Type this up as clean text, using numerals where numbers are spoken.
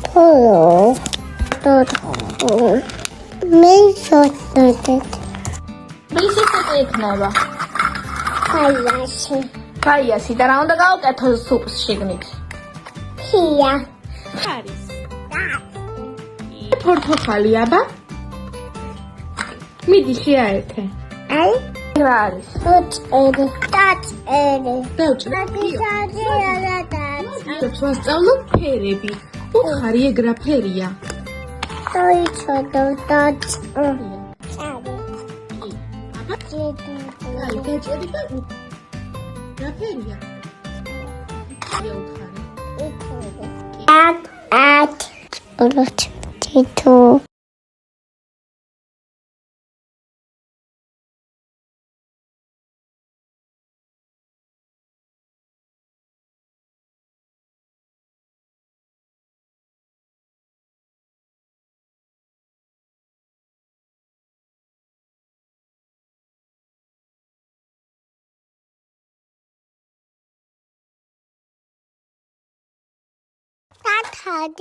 Hello. მე შოთდეთ. რის ისეთი იქნება? ხაიაში. კაიასი და რა უნდა გავუკეთო სუპს შიგნით? ხია. არის. პორტოფალი აბა? მიდი შეაერთე. აი, რა არის? უწერი. დაწერი. დავჭრე. ვასწავლო ფერები. უთხარი ეგრა ფერია. დაიცოდო დაწერი. აი, დაჭერი და რა ფერია? ათ. ულოთ. თითო. That had